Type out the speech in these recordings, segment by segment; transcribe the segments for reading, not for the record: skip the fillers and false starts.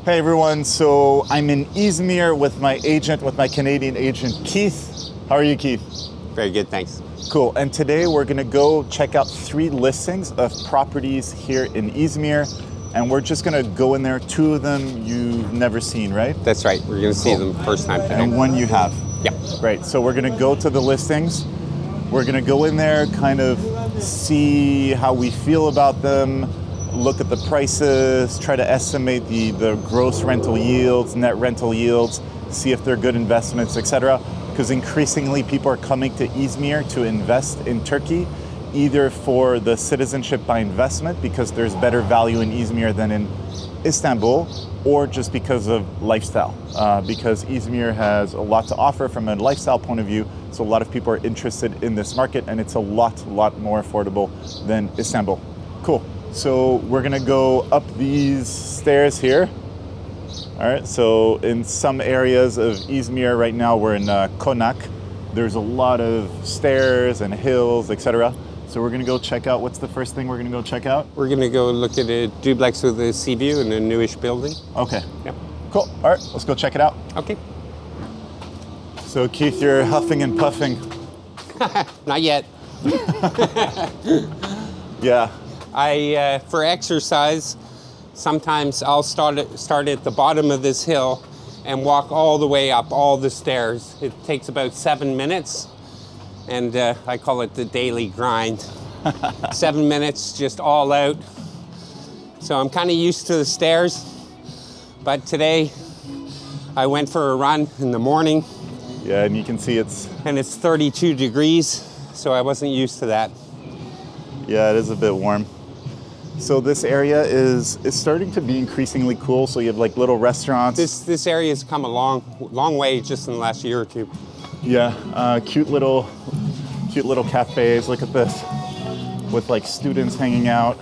Hey everyone, so I'm in Izmir with my agent, with my Canadian agent, Keith. How are you, Keith? Very good, thanks. Cool, and today we're gonna go check out 3 listings of properties here in Izmir, and we're just gonna go in there. 2 of them you've never seen, right? That's right, we're gonna see them first time today. And 1 you have. Yeah. Great, so we're gonna go to the listings. We're gonna go in there, kind of see how we feel about them, look at the prices, try to estimate the gross rental yields, net rental yields, see if they're good investments, etc. Because increasingly people are coming to Izmir to invest in Turkey, either for the citizenship by investment, because there's better value in Izmir than in Istanbul, or just because of lifestyle, because Izmir has a lot to offer from a lifestyle point of view. So a lot of people are interested in this market, and it's a lot more affordable than Istanbul. Cool. So we're gonna go up these stairs here. All right, so in some areas of Izmir right now, we're in Konak. There's a lot of stairs and hills, etc. So we're gonna go check out, what's the first thing we're gonna go check out? We're gonna go look at a duplex with a sea view in a newish building. Okay. Yeah. Cool, all right, let's go check it out. Okay. So Keith, you're huffing and puffing. Not yet. Yeah. For exercise, sometimes I'll start at the bottom of this hill and walk all the way up all the stairs. It takes about 7 minutes, and I call it the daily grind. 7 minutes, just all out. So I'm kind of used to the stairs, but today I went for a run in the morning. Yeah, and you can see it's 32 degrees, so I wasn't used to that. Yeah, it is a bit warm. So this area is starting to be increasingly cool. So you have like little restaurants. This area has come a long way just in the last year or 2. Yeah, cute little cafes. Look at this, with like students hanging out.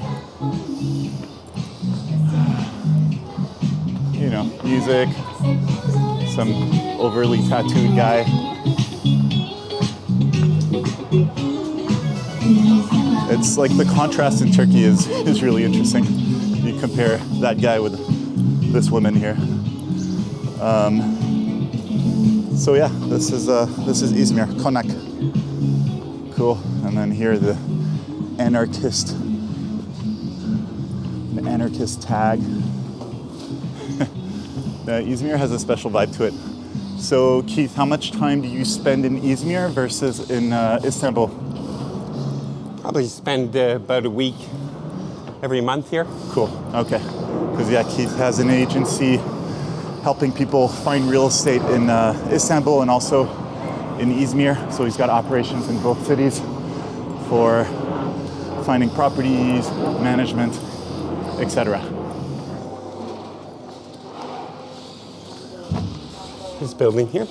You know, music. Some overly tattooed guy. It's like the contrast in Turkey is really interesting. You compare that guy with this woman here. So yeah, this is Izmir, Konak. Cool. And then here the anarchist tag. Izmir has a special vibe to it. So Keith, how much time do you spend in Izmir versus in Istanbul? Probably spend about a week every month here. Cool, okay. Because yeah, Keith has an agency helping people find real estate in Istanbul and also in Izmir. So he's got operations in both cities for finding properties, management, etc. This building here.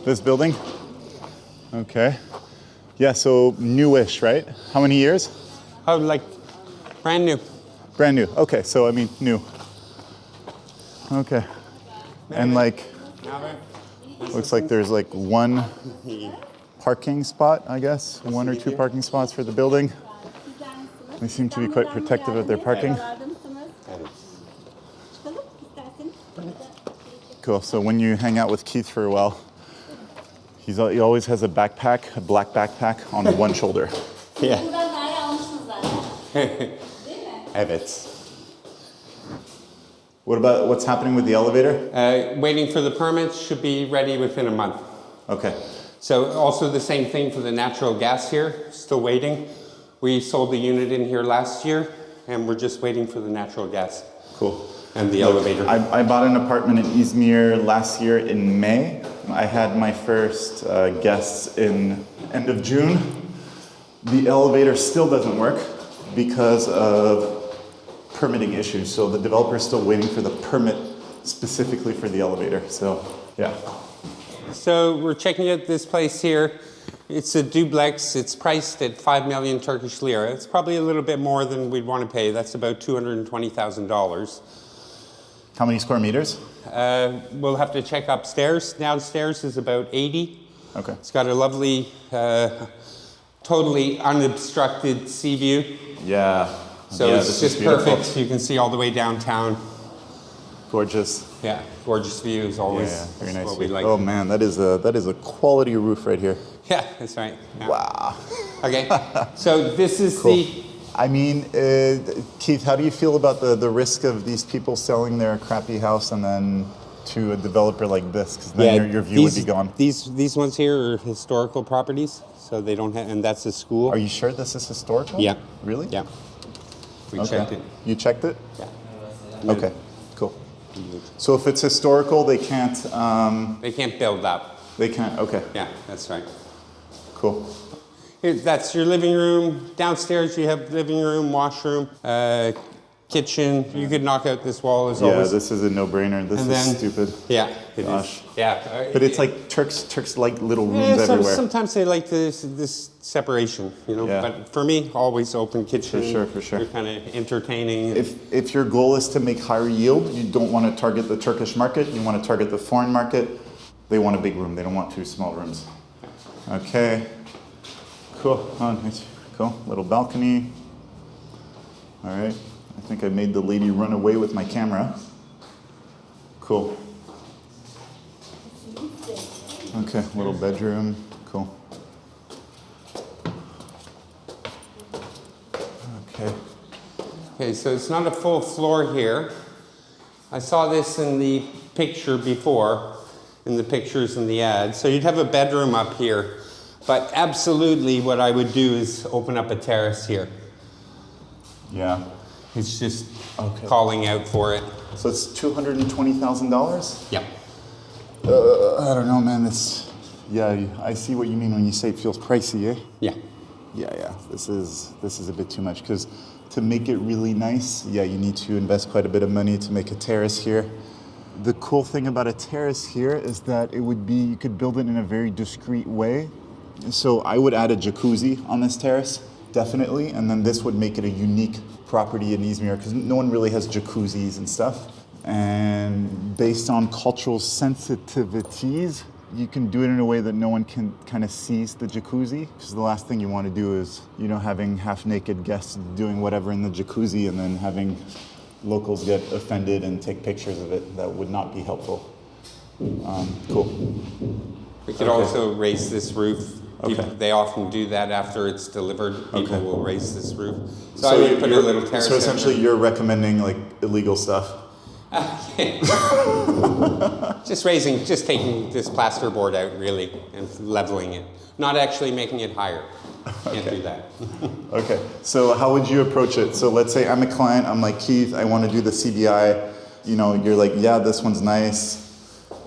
This building? Okay. Yeah, so newish, right? How many years? Oh, like brand new. Brand new. Okay, so I mean new. Okay. And like, looks like there's like 1 parking spot, I guess. 1 or 2 parking spots for the building. They seem to be quite protective of their parking. Cool, so when you hang out with Keith for a while, he always has a backpack, a black backpack on one shoulder. Yeah. Evet. What about what's happening with the elevator? Waiting for the permits, should be ready within a month. Okay. So also the same thing for the natural gas here, still waiting. We sold the unit in here last year, and we're just waiting for the natural gas. Cool. And the elevator. I bought an apartment in Izmir last year in May. I had my first guests in end of June. The elevator still doesn't work because of permitting issues. So the developer is still waiting for the permit specifically for the elevator. So yeah. So we're checking out this place here. It's a duplex. It's priced at 5 million Turkish lira. It's probably a little bit more than we'd want to pay. That's about $220,000. How many square meters? We'll have to check upstairs. Downstairs is about 80. Okay. It's got a lovely, totally unobstructed sea view. Yeah. So yeah, it's just perfect. You can see all the way downtown. Gorgeous. Yeah, gorgeous views always. Yeah, very nice. What we like. Oh man, that is a quality roof right here. Yeah, that's right. Yeah. Wow. Okay, so this is Cool. the. I mean, Keith, how do you feel about the risk of these people selling their crappy house and then to a developer like this? Because then your view would be gone. These ones here are historical properties, so they don't have, and that's a school. Are you sure this is historical? Yeah. Really? Yeah. We Okay. checked it. You checked it? Yeah. Okay. Cool. So if it's historical, they can't. They can't build up. They can't. Okay. Yeah, that's right. Cool. Here, that's your living room. Downstairs, you have living room, washroom, kitchen. You could knock out this wall as always. Yeah, this is a no-brainer. This And is then- stupid. Yeah, it Gosh. is. Yeah. But it's like Turks like little rooms Yeah, everywhere. sometimes they like this separation, you know. Yeah. But for me, always open kitchen. For sure. You're kind of entertaining. If your goal is to make higher yield, you don't want to target the Turkish market. You want to target the foreign market. They want a big room. They don't want two small rooms. Okay. Cool. Oh, nice. Cool. Little balcony. All right. I think I made the lady run away with my camera. Cool. Okay. Little bedroom. Cool. Okay. Okay, so it's not a full floor here. I saw this in the picture before, in the pictures in the ad. So you'd have a bedroom up here, but absolutely what I would do is open up a terrace here. Yeah. It's just Okay. calling out for it. So it's $220,000. Yeah. I don't know, man. Yeah, I see what you mean when you say it feels pricey, eh? Yeah. Yeah. This is a bit too much because to make it really nice, yeah, you need to invest quite a bit of money to make a terrace here. The cool thing about a terrace here is that you could build it in a very discreet way. So I would add a jacuzzi on this terrace, definitely, and then this would make it a unique property in Izmir because no one really has jacuzzis and stuff. And based on cultural sensitivities, you can do it in a way that no one can kind of sees the jacuzzi. Because the last thing you want to do is, having half-naked guests doing whatever in the jacuzzi and then having locals get offended and take pictures of it. That would not be helpful. Cool. We could also raise this roof. Okay. They often do that after it's delivered. People Okay. will raise this roof. So I would put a little terrace. So essentially, you're recommending like illegal stuff. Just taking this plasterboard out really and leveling it. Not actually making it higher. Can't do that. Okay, so how would you approach it? So let's say I'm a client, I'm like, Keith, I want to do the CBI. You're like, yeah, this one's nice.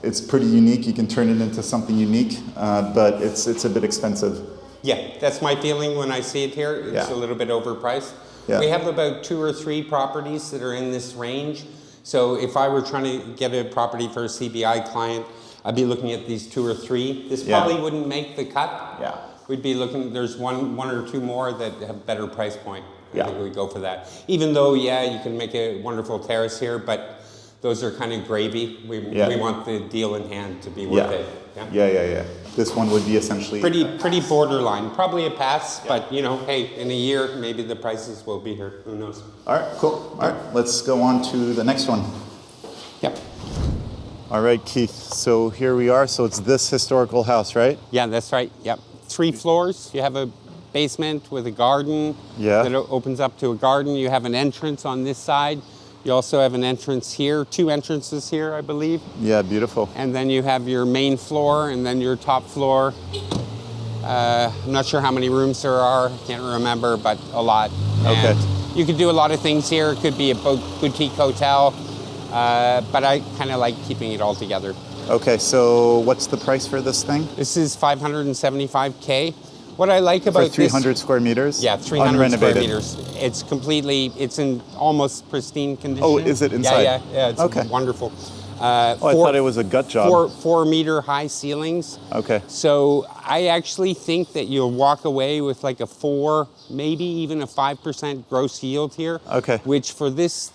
It's pretty unique. You can turn it into something unique, but it's a bit expensive. Yeah, that's my feeling when I see it here. It's Yeah. a little bit overpriced. Yeah. We have about 2 or 3 properties that are in this range. So if I were trying to get a property for a CBI client, I'd be looking at these 2 or 3. This Yeah. probably wouldn't make the cut. Yeah. We'd be looking, there's one or 2 more that have better price point. Yeah. I think we'd go for that. Even though, yeah, you can make a wonderful terrace here, but those are kind of gravy. We want the deal in hand to be worth it. Yeah. This one would be essentially Pretty borderline. Probably a pass, but hey, in a year, maybe the prices will be here. Who knows? All right, cool. All right, let's go on to the next one. Yep. All right, Keith. So here we are. So it's this historical house, right? Yeah, that's right. Yep. 3 floors. You have a basement with a garden that opens up to a garden. You have an entrance on this side. You also have an entrance here, 2 entrances here, I believe. Yeah, beautiful. And then you have your main floor and then your top floor. I'm not sure how many rooms there are. I can't remember, but a lot. Okay. And you could do a lot of things here. It could be a boutique hotel, but I kind of like keeping it all together. Okay, so what's the price for this thing? This is $575K. What I like about For 300 square meters? Yeah, 300 square unrenovated. meters. It's in almost pristine condition. Oh, is it inside? Yeah, it's Okay. wonderful. I thought it was a gut job. 4 meter high ceilings. Okay. So I actually think that you'll walk away with like a 4, maybe even a 5% gross yield here. Okay. Which for this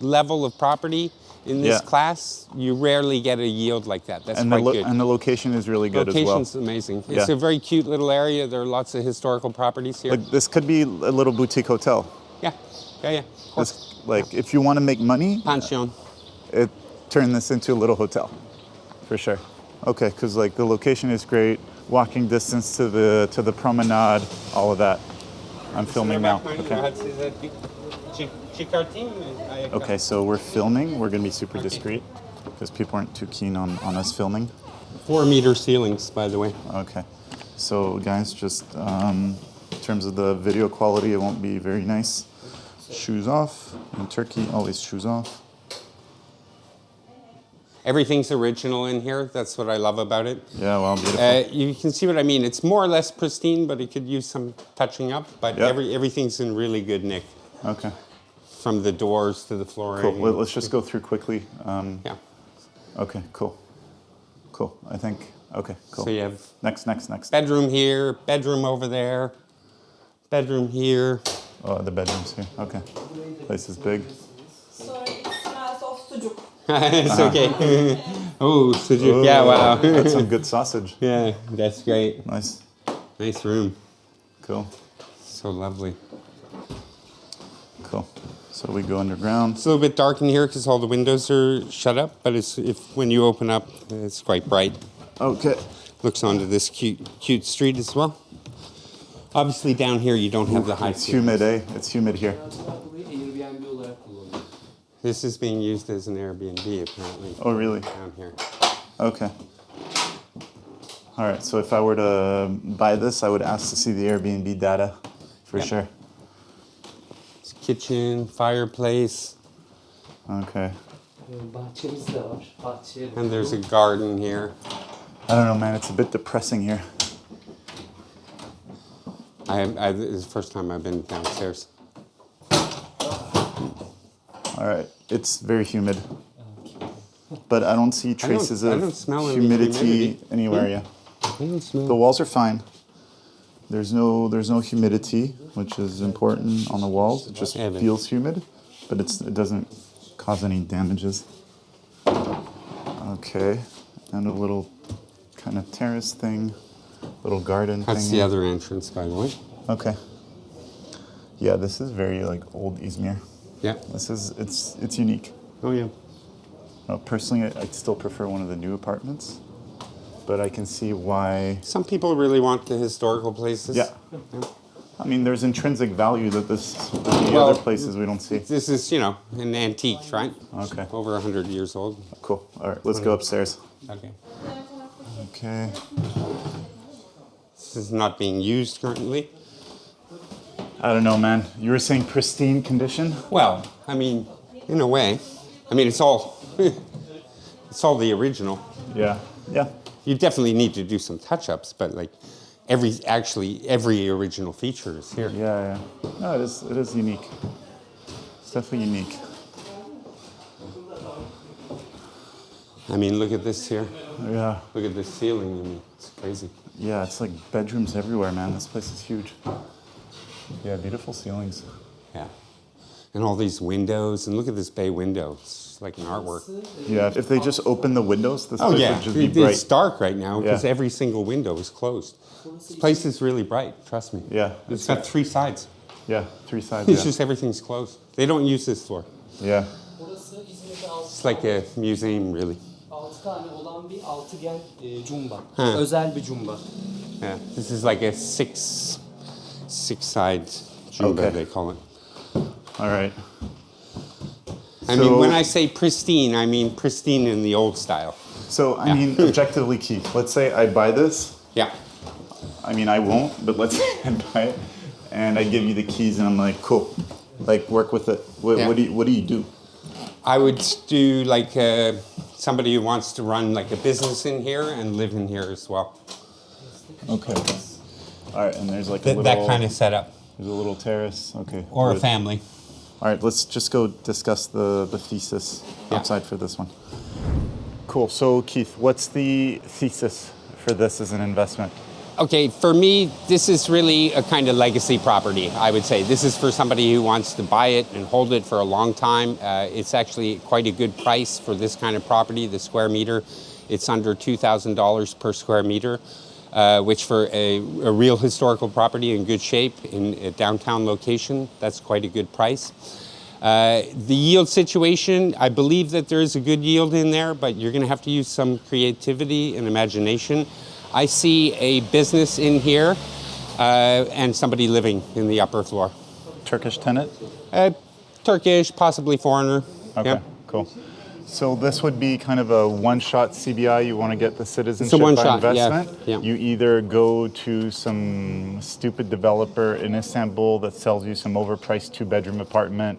level of property in this Yeah. class, you rarely get a yield like that. That's And quite good. and the location is really good as well. Location's amazing. It's Yeah. a very cute little area. There are lots of historical properties here. Like this could be a little boutique hotel. Yeah. Of course. This, like if you want to make money, Pension. turn this into a little hotel, for sure. Okay, because like the location is great, walking distance to the promenade, all of that. I'm filming now. Okay. Okay, so we're filming. We're gonna be super discreet because people aren't too keen on us filming. 4-meter ceilings, by the way. Okay, so guys, just in terms of the video quality, it won't be very nice. Shoes off. In Turkey, always shoes off. Everything's original in here. That's what I love about it. Yeah, well, beautiful. You can see what I mean. It's more or less pristine, but it could use some touching up. But Yep. everything's in really good nick. Okay, From the doors to the flooring. cool. Let's just go through quickly. Yeah. Okay, cool. Cool, I think, okay, cool. So you have Next. bedroom here, bedroom over there, bedroom here. Oh, the bedroom's here, okay. Place is big. So it smells of sucuk. It's okay. Oh, sujuk. Yeah, wow. That's some good sausage. Yeah, that's great. Nice, Nice room. cool, So lovely. cool. So we go underground. It's a little bit dark in here because all the windows are shut up, but when you open up, it's quite bright. Okay, Looks onto this cute street as well. Obviously down here you don't have the high it's ceilings. humid, eh? It's humid here. Burayı Airbnb olarak kullanıyor. This is being used as an Airbnb apparently Oh, really? down here. Okay. All right, so if I were to buy this, I would ask to see the Airbnb data, for Yep. sure. It's kitchen, fireplace, Okay. Bahçemiz de var. Bahçe. and there's a garden here. I don't know, man, it's a bit depressing here. This is the first time I've been downstairs. All right, it's very humid. But I don't see traces I of don't smell any humidity humidity. anywhere, yeah. I don't smell. The walls are fine. There's no humidity, which is important on the walls. It just Yeah, but- feels humid, but it doesn't cause any damages. Okay, and a little kind of terrace thing, little garden That's thing. the other entrance, by the way. Okay. Yeah, this is very like old Izmir. Yeah. It's unique. Oh yeah. Personally, I still prefer one of the new apartments, but I can see why. Some people really want the historical places. Yeah. I mean, there's intrinsic value that the Well, other places we don't see. This is, an antique, right? Okay. Over 100 years old. Cool. All right, let's go upstairs. Okay. Okay. This is not being used currently. I don't know, man. You were saying pristine condition? Well, I mean, in a way. I mean, it's all it's all the original. Yeah. Yeah. You definitely need to do some touch-ups, but like every original feature is here. Yeah. No, it is unique. It's definitely unique. I mean, look at this here. Yeah. Look at this ceiling. I mean, it's crazy. Yeah, it's like bedrooms everywhere, man. This place is huge. Yeah, beautiful ceilings. Yeah. And all these windows, and look at this bay window. It's like an artwork. Yeah, if they just open the windows, this Oh place yeah, would just be bright. it's dark right now because Yeah. every single window is closed. This place is really bright. Trust me. Yeah, It's got 3 sides. Yeah, 3 sides. It's Yeah. just everything's closed. They don't use this floor. Yeah. Burası İzmir'de It's like a museum, really. 6 tane olan bir altıgen cumba. Ha. Özel bir cumba. Yeah. This is like a six-side jumba, Okay. they call it. All right. I mean, when I say pristine, I mean pristine in the old style. So, I mean, objectively, Keith, let's say I buy this. Yeah. I mean, I won't, but let's say I buy it and I give you the keys and I'm like, cool, like work with it. What do you do? I would do like somebody who wants to run like a business in here and live in here as well. Okay. All right, and there's like a little, That kind of setup. There's a little terrace. Okay. Or a good. family. All right, let's just go discuss the thesis outside for this one. Cool. So, Keith, what's the thesis for this as an investment? Okay, for me, this is really a kind of legacy property, I would say. This is for somebody who wants to buy it and hold it for a long time. It's actually quite a good price for this kind of property, the square meter. It's under $2,000 per square meter, which for a real historical property in good shape in a downtown location, that's quite a good price. The yield situation, I believe that there is a good yield in there, but you're going to have to use some creativity and imagination. I see a business in here and somebody living in the upper floor. Turkish tenant? Turkish, possibly foreigner. Okay, Yep. cool. So this would be kind of a one-shot CBI. You want to get the citizenship by one-shot, yeah, investment. yeah. You either go to some stupid developer in Istanbul that sells you some overpriced two-bedroom apartment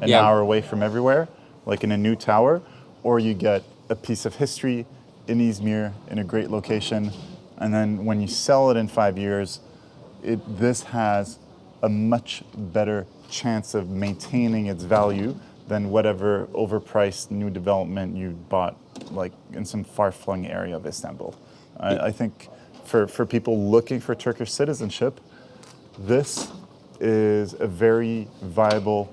an Yeah. hour away from everywhere, like in a new tower, or you get a piece of history in Izmir in a great location, and then when you sell it in 5 years, this has a much better chance of maintaining its value than whatever overpriced new development you bought, like in some far-flung area of Istanbul. I think for people looking for Turkish citizenship, this is a very viable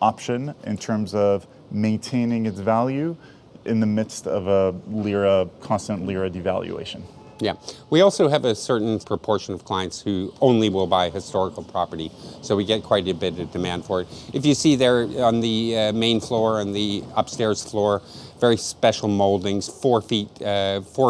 option in terms of maintaining its value in the midst of a constant lira devaluation. Yeah. We also have a certain proportion of clients who only will buy historical property, so we get quite a bit of demand for it. If you see there on the main floor and the upstairs floor, very special moldings, 4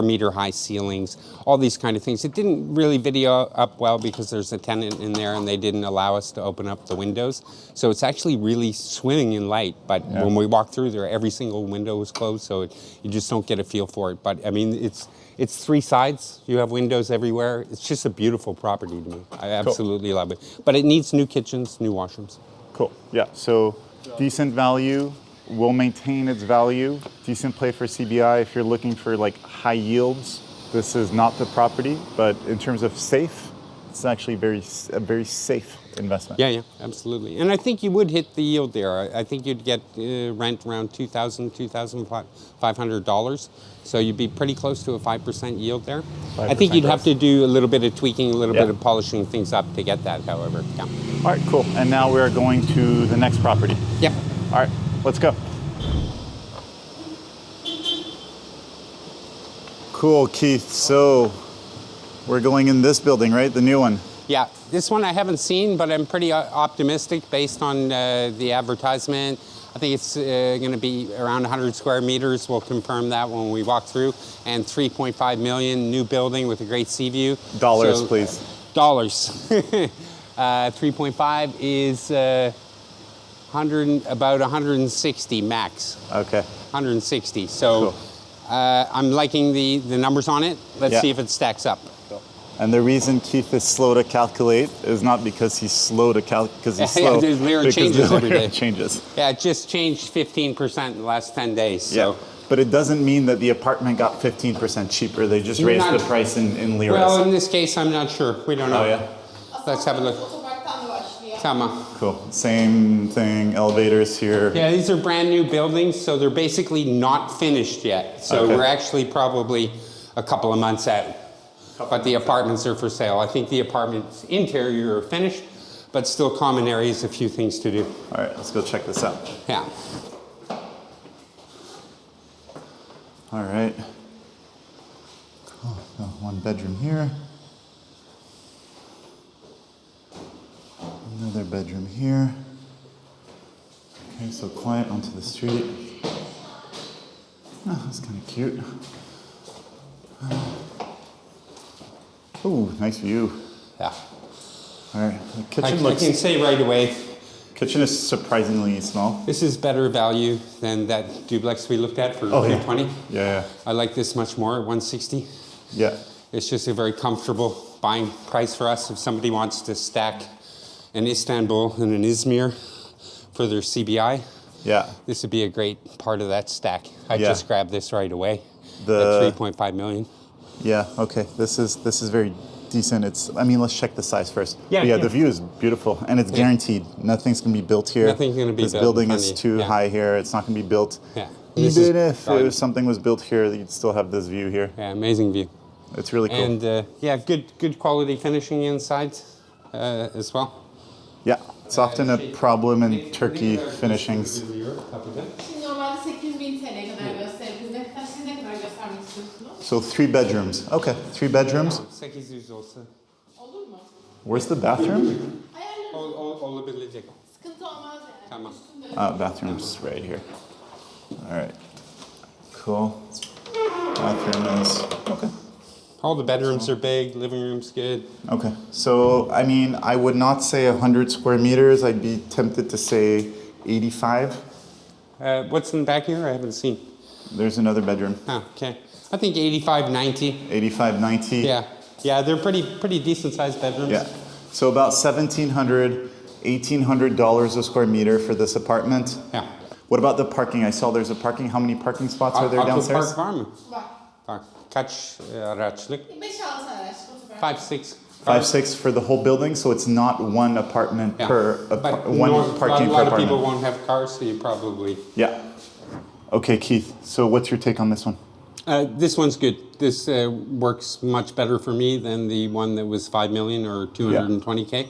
meter high ceilings, all these kind of things. It didn't really video up well because there's a tenant in there and they didn't allow us to open up the windows. So it's actually really swimming in light, but when we walk through there, every single window was closed, so you just don't get a feel for it. But I mean, it's 3 sides. You have windows everywhere. It's just a beautiful property to me. I absolutely love it. But it needs new kitchens, new washrooms. Cool. Yeah. So decent value, will maintain its value. Decent play for CBI. If you're looking for like high yields, this is not the property. But in terms of safe, it's actually a very safe investment. Yeah, absolutely. And I think you would hit the yield there. I think you'd get rent around $2,000, $2,500. So you'd be pretty close to a 5% yield there. I think you'd have to do a little bit of tweaking, a little bit of polishing things up to get that, however. Yeah. All right, cool. And now we're going to the next property. Yep. All right, let's go. Cool, Keith. So we're going in this building, right? The new one. Yeah, this one I haven't seen, but I'm pretty optimistic based on the advertisement. I think it's going to be around 100 square meters. We'll confirm that when we walk through. And 3.5 million, new building with a great sea view. Dollars, please. Dollars. 3.5 is about 160 max. Okay. 160. So cool. I'm liking the numbers on it. Let's see if it stacks up. And the reason Keith is slow to calculate is not because he's slow to calculate, because he's slow. The lira changes every day. Changes. Yeah, it just changed 15% in the last 10 days. So. Yeah, but it doesn't mean that the apartment got 15% cheaper. They just raised the price in liras. Well, in this case, I'm not sure. We don't know. Oh, yeah? Let's have a look. Tamam. Cool. Same thing, elevators here. Yeah, these are brand new buildings, so they're basically not finished yet. So we're actually probably a couple of months out. But the apartments are for sale. I think the apartments interior are finished, but still common areas, a few things to do. All right, let's go check this out. Yeah. All right. Cool. Got 1 bedroom here. Another bedroom here. Okay, so quiet onto the street. Oh, that's kind of cute. Ooh, nice view. Yeah. All right, the kitchen looks... I can say right away, kitchen is surprisingly small. this is better value than that duplex we looked at for 320. Yeah. I like this much more at 160. Yeah. It's just a very comfortable buying price for us if somebody wants to stack an Istanbul and an Izmir for their CBI. Yeah. This would be a great part of that stack. I just grabbed this right away at 3.5 million. Yeah, okay. This is very decent. Let's check the size first. Yeah, the view is beautiful and it's guaranteed. Nothing's gonna be built here. Nothing's gonna be built. This building is too high here. It's not gonna be built. Yeah. Even if something was built here, you'd still have this view here. Yeah, amazing view. It's really cool. And good quality finishing inside as well. Yeah, it's often a problem in Turkey finishings. Normalde 800.000 TL'ye kadar gösterebiliriz. Siz ne kadar göstermek istiyorsunuz? So 3 bedrooms. Okay, 3 bedrooms. 800 olsa. Olur mu? Where's the bathroom? Ayarlarız. Olabilecek. Sıkıntı olmaz yani. Tamam. Bathroom's right here. All right. Cool. Bathroom is okay. All the bedrooms are big, living room's good. Okay. So, I mean, I would not say 100 square meters. I'd be tempted to say 85. What's in the back here? I haven't seen. There's another bedroom. Oh, okay. I think 85, 90. 85, 90. Yeah. Yeah, they're pretty decent sized bedrooms. Yeah. So about $1,700, $1,800 a square meter for this apartment. Yeah. What about the parking? I saw there's a parking. How many parking spots are there downstairs? Park var mı? Var. Var. Kaç araçlık? 5-6 araç otopark. 5-6. 5-6 for the whole building, so it's not one apartment Yeah. per But one parking a per lot of people apartment. won't have cars, so you probably... Yeah. Okay, Keith. So what's your take on this one? This one's good. This works much better for me than the one that was 5 million or 220K.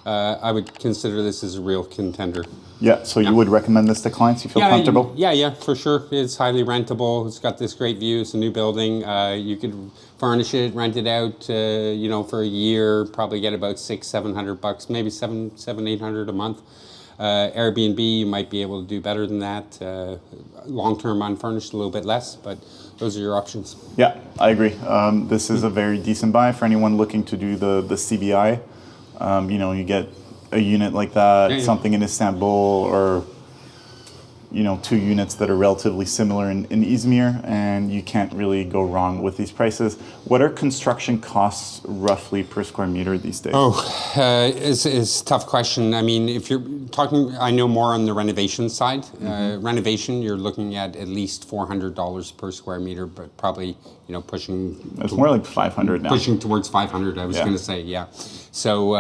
I would consider this as a real contender. Yeah. So you would recommend this to clients? You feel comfortable? Yeah, for sure. It's highly rentable. It's got this great view. It's a new building. You could furnish it, rent it out, for a year. Probably get about $600-700, maybe $800 a month. Airbnb, you might be able to do better than that. Long-term unfurnished, a little bit less, but those are your options. Yeah, I agree. This is a very decent buy for anyone looking to do the CBI. You get a unit like that, something in Istanbul, or 2 units that are relatively similar in Izmir, and you can't really go wrong with these prices. What are construction costs roughly per square meter these days? It's a tough question. I mean, if you're talking, I know more on the renovation side. Renovation, you're looking at least $400 per square meter, but probably, pushing... It's more like 500 now. Pushing towards 500, I was going to say, yeah. So,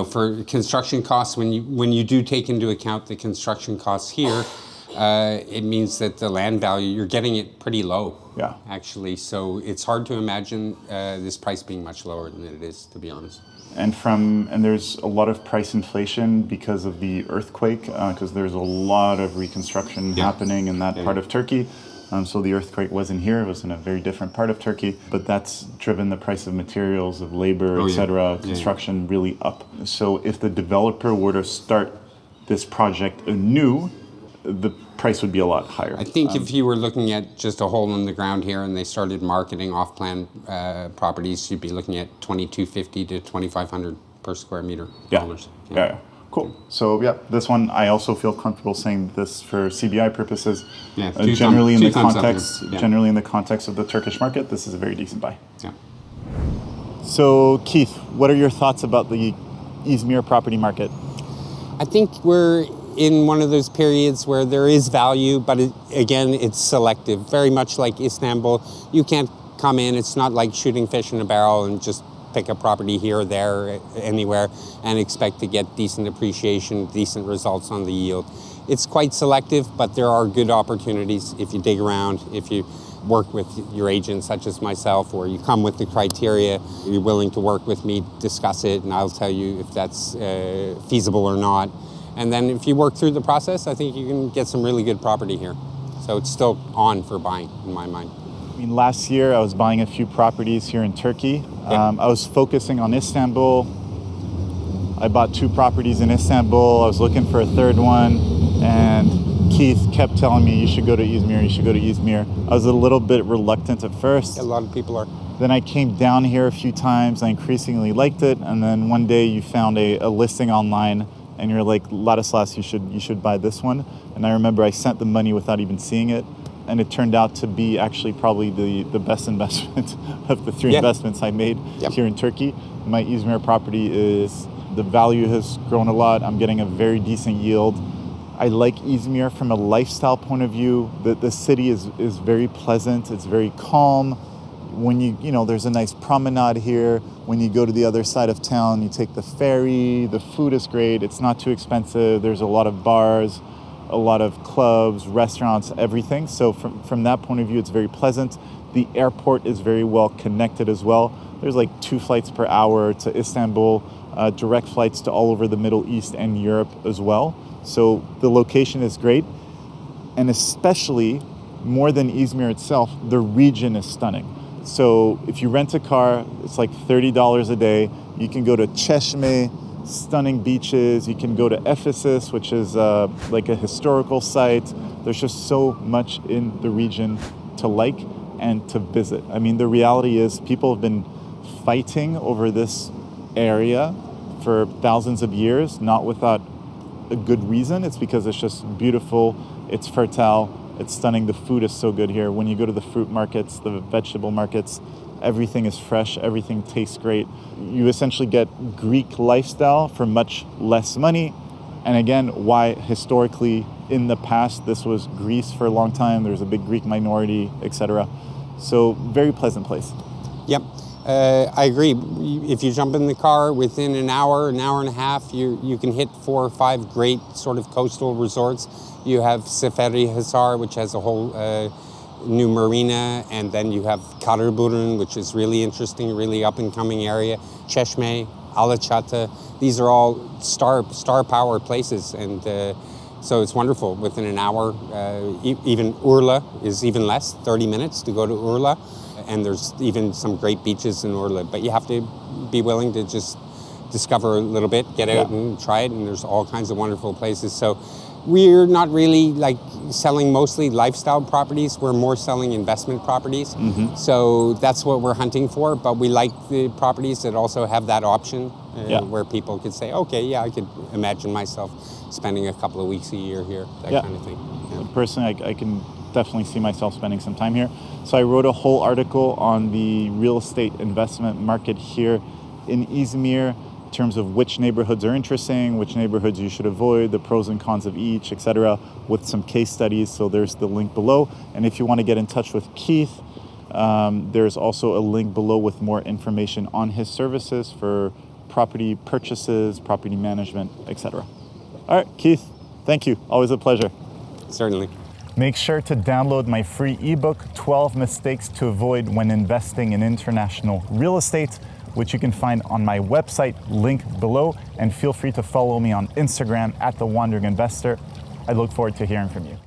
for construction costs, when you do take into account the construction costs here, it means that the land value, you're getting it pretty low, actually. So it's hard to imagine this price being much lower than it is, to be honest. And there's a lot of price inflation because of the earthquake, because there's a lot of reconstruction happening in that part of Turkey. So the earthquake wasn't here; it was in a very different part of Turkey. But that's driven the price of materials, of labor, etc., construction really up. So if the developer were to start this project anew, the price would be a lot higher. I think if you were looking at just a hole in the ground here and they started marketing off-plan properties, you'd be looking at $2,250 to $2,500 per square meter. Yeah. Cool. So this one I also feel comfortable saying this for CBI purposes. Yeah, generally in the context of the Turkish market, this is a very decent buy. Yeah. So Keith, what are your thoughts about the Izmir property market? I think we're in one of those periods where there is value, but it's selective. Very much like Istanbul, you can't come in. It's not like shooting fish in a barrel and just pick a property here or there, anywhere, and expect to get decent appreciation, decent results on the yield. It's quite selective, but there are good opportunities if you dig around, if you work with your agent, such as myself, or you come with the criteria, you're willing to work with me, discuss it, and I'll tell you if that's feasible or not. And then if you work through the process, I think you can get some really good property here. So it's still on for buying, in my mind. I mean, last year I was buying a few properties here in Turkey. I was focusing on Istanbul. I bought 2 properties in Istanbul. I was looking for a third one, and Keith kept telling me, you should go to Izmir, you should go to Izmir. I was a little bit reluctant at first. A lot of people are. Then I came down here a few times. I increasingly liked it, and then one day you found a listing online, and you're like, Ladislas, you should buy this one. And I remember I sent the money without even seeing it. And it turned out to be actually probably the best investment of the 3 investments I made here in Turkey. My Izmir property the value has grown a lot. I'm getting a very decent yield. I like Izmir from a lifestyle point of view. The city is very pleasant. It's very calm. When there's a nice promenade here. When you go to the other side of town, you take the ferry. The food is great. It's not too expensive. There's a lot of bars, a lot of clubs, restaurants, everything. So from that point of view, it's very pleasant. The airport is very well connected as well. There's like 2 flights per hour to Istanbul, direct flights to all over the Middle East and Europe as well. So the location is great. And especially, more than Izmir itself, the region is stunning. So if you rent a car, it's like $30 a day. You can go to Çeşme, stunning beaches. You can go to Ephesus, which is like a historical site. There's just so much in the region to like and to visit. I mean, the reality is people have been fighting over this area for thousands of years, not without a good reason. It's because it's just beautiful, it's fertile, it's stunning. The food is so good here. When you go to the fruit markets, the vegetable markets, everything is fresh, everything tastes great. You essentially get Greek lifestyle for much less money. And again, why historically in the past this was Greece for a long time, there was a big Greek minority, etc. So very pleasant place. Yep, I agree. If you jump in the car within an hour and a half, you can hit 4 or 5 great sort of coastal resorts. You have Seferi Hisar, which has a whole new marina, and then you have Karaburun, which is really interesting, really up-and-coming area. Çeşme, Alaçatı, these are all star power places, and so it's wonderful. Within an hour, even Urla is even less, 30 minutes to go to Urla, and there's even some great beaches in Urla, but you have to be willing to just discover a little bit, get out and try it, and there's all kinds of wonderful places. So we're not really like selling mostly lifestyle properties. We're more selling investment properties. So that's what we're hunting for. But we like the properties that also have that option where people could say, okay, yeah, I could imagine myself spending a couple of weeks a year here, that kind of thing. Yeah. Personally, I can definitely see myself spending some time here. So I wrote a whole article on the real estate investment market here in Izmir, in terms of which neighborhoods are interesting, which neighborhoods you should avoid, the pros and cons of each, etc., with some case studies. So there's the link below. And if you want to get in touch with Keith, there's also a link below with more information on his services for property purchases, property management, etc. All right, Keith, thank you. Always a pleasure. Certainly. Make sure to download my free ebook, 12 Mistakes to Avoid When Investing in International Real Estate, which you can find on my website, link below, and feel free to follow me on Instagram @TheWandering Investor. I look forward to hearing from you.